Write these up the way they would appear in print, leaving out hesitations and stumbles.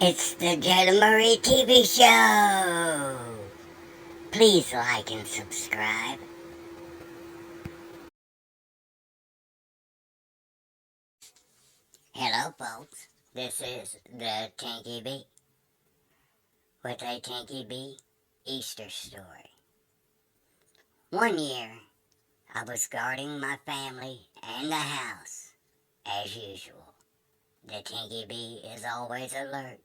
It's the Jayla TV show. Please like and subscribe. Hello, folks. This is the Tinky B with a Tinky B Easter story. One year, I was guarding my family and the house as usual. The Tinky B is always alert.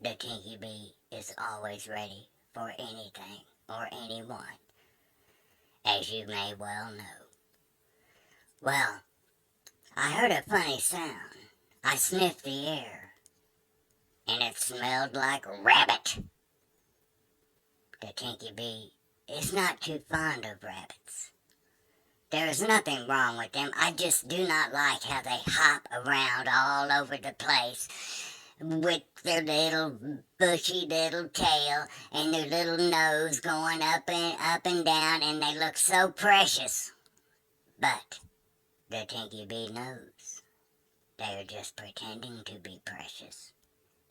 The Tinky B is always ready for anything or anyone, as you may well know. Well, I heard a funny sound. I sniffed the air, and it smelled like rabbit. The Tinky Bee is not too fond of rabbits. There is nothing wrong with them. I just do not like how they hop around all over the place with their little bushy little tail and their little nose going up and down, and they look so precious. But the Tinky Bee knows they are just pretending to be precious.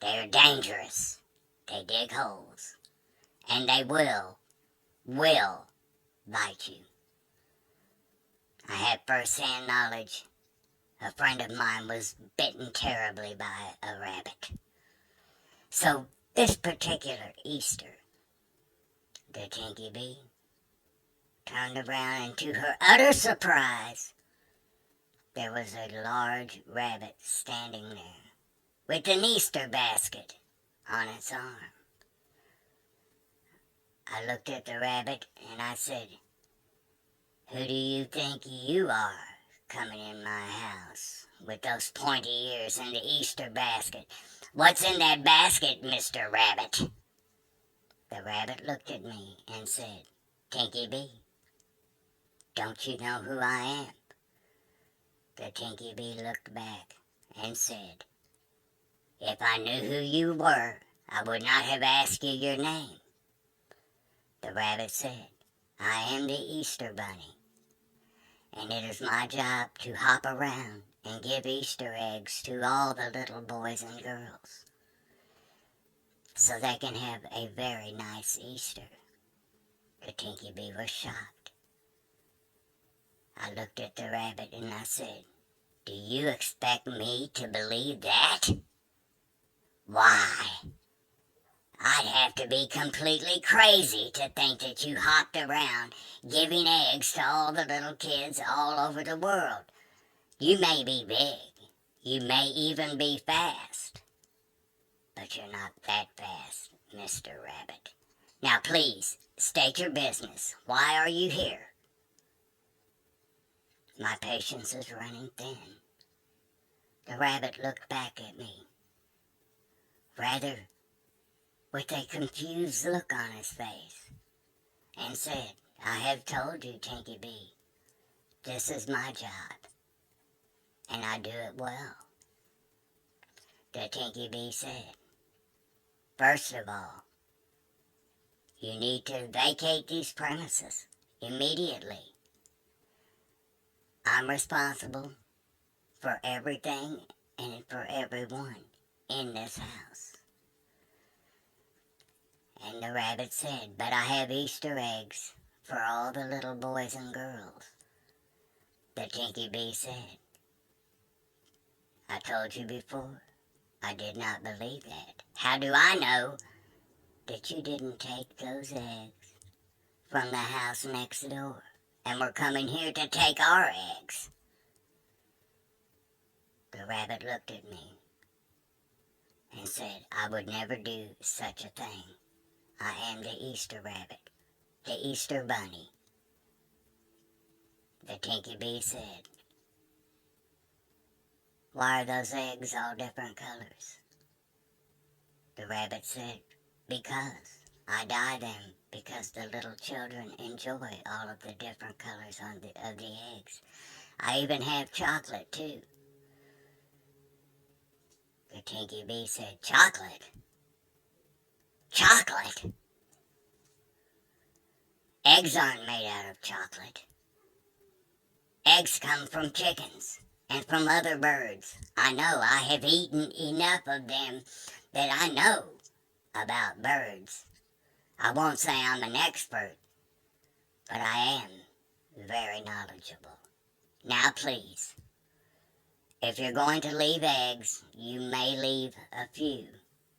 They're dangerous. They dig holes. And they will bite you. I have first-hand knowledge. A friend of mine was bitten terribly by a rabbit. So this particular Easter, the Tinky Bee turned around, and to her utter surprise, there was a large rabbit standing there with an Easter basket on its arm. I looked at the rabbit and I said, "Who do you think you are coming in my house with those pointy ears and the Easter basket? What's in that basket, Mr. Rabbit?" The rabbit looked at me and said, "Tinky Bee, don't you know who I am?" The Tinky Bee looked back and said, "If I knew who you were, I would not have asked you your name." The rabbit said, "I am the Easter Bunny, and it is my job to hop around and give Easter eggs to all the little boys and girls so they can have a very nice Easter." The Tinky Bee was shocked. I looked at the rabbit and I said, "Do you expect me to believe that? Why, I'd have to be completely crazy to think that you hopped around giving eggs to all the little kids all over the world. You may be big, you may even be fast, but you're not that fast, Mr. Rabbit. Now please, state your business. Why are you here?" My patience is running thin. The rabbit looked back at me, rather with a confused look on his face, and said, "I have told you, Tinky Bee, this is my job, and I do it well." The Tinky Bee said, "First of all, you need to vacate these premises immediately. I'm responsible for everything and for everyone in this house." And the rabbit said, "But I have Easter eggs for all the little boys and girls." The Tinky Bee said, "I told you before, I did not believe that. How do I know that you didn't take those eggs from the house next door and were coming here to take our eggs?" The rabbit looked at me and said, "I would never do such a thing. I am the Easter Rabbit, the Easter Bunny." The Tinky Bee said, "Why are those eggs all different colors?" The rabbit said, "Because I dye them because the little children enjoy all of the different colors of the eggs. I even have chocolate too." The Tinky Bee said, "Chocolate? Chocolate? Eggs aren't made out of chocolate. Eggs come from chickens and from other birds. I know, I have eaten enough of them that I know about birds. I won't say I'm an expert, but I am very knowledgeable. Now please, if you're going to leave eggs, you may leave a few,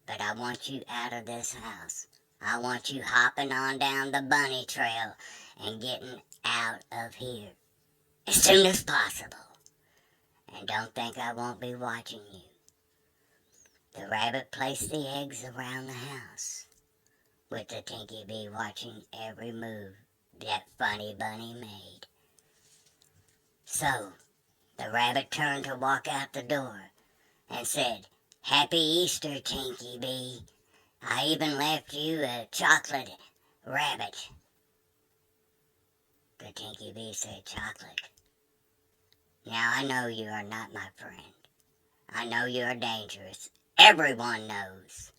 but I want you out of this house. I want you hopping on down the bunny trail and getting out of here as soon as possible. And don't think I won't be watching you. The rabbit placed the eggs around the house, with the Tinky B watching every move that funny bunny made. So, the rabbit turned to walk out the door and said, "Happy Easter, Tinky B. I even left you a chocolate rabbit." The Tinky B said, "Chocolate? Now I know you are not my friend. I know you are dangerous. Everyone knows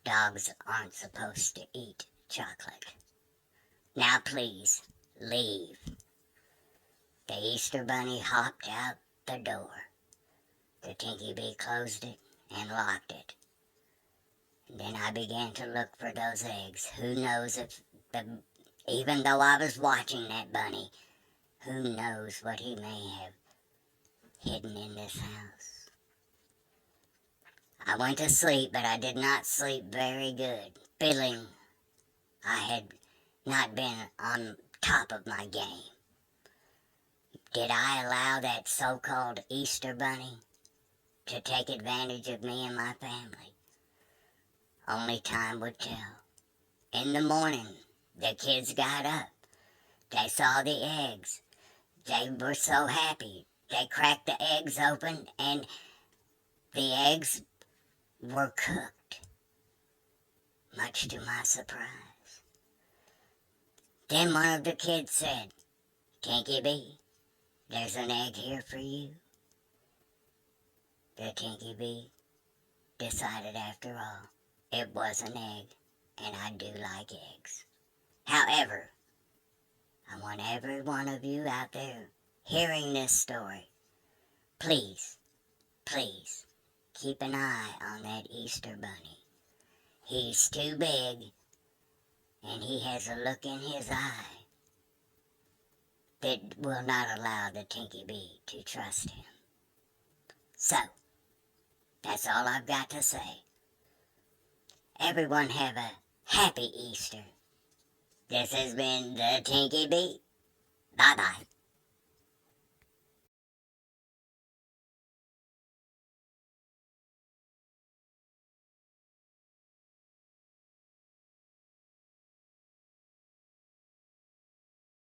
dogs aren't supposed to eat chocolate. Now please, leave." The Easter Bunny hopped out the door. The Tinky B closed it and locked it. And then I began to look for those eggs. Who knows if even though I was watching that bunny, who knows what he may have hidden in this house. I went to sleep, but I did not sleep very good, feeling I had not been on top of my game. Did I allow that so-called Easter Bunny to take advantage of me and my family? Only time would tell. In the morning, the kids got up. They saw the eggs. They were so happy. They cracked the eggs open, and the eggs were cooked, much to my surprise. Then one of the kids said, "Tinky B, there's an egg here for you." The Tinky B decided after all, it was an egg, and I do like eggs. However, I want every one of you out there hearing this story, please, please, keep an eye on that Easter Bunny. He's too big, and he has a look in his eye that will not allow the Tinky B to trust him. So, that's all I've got to say. Everyone have a happy Easter. This has been the Tinky B. Bye-bye.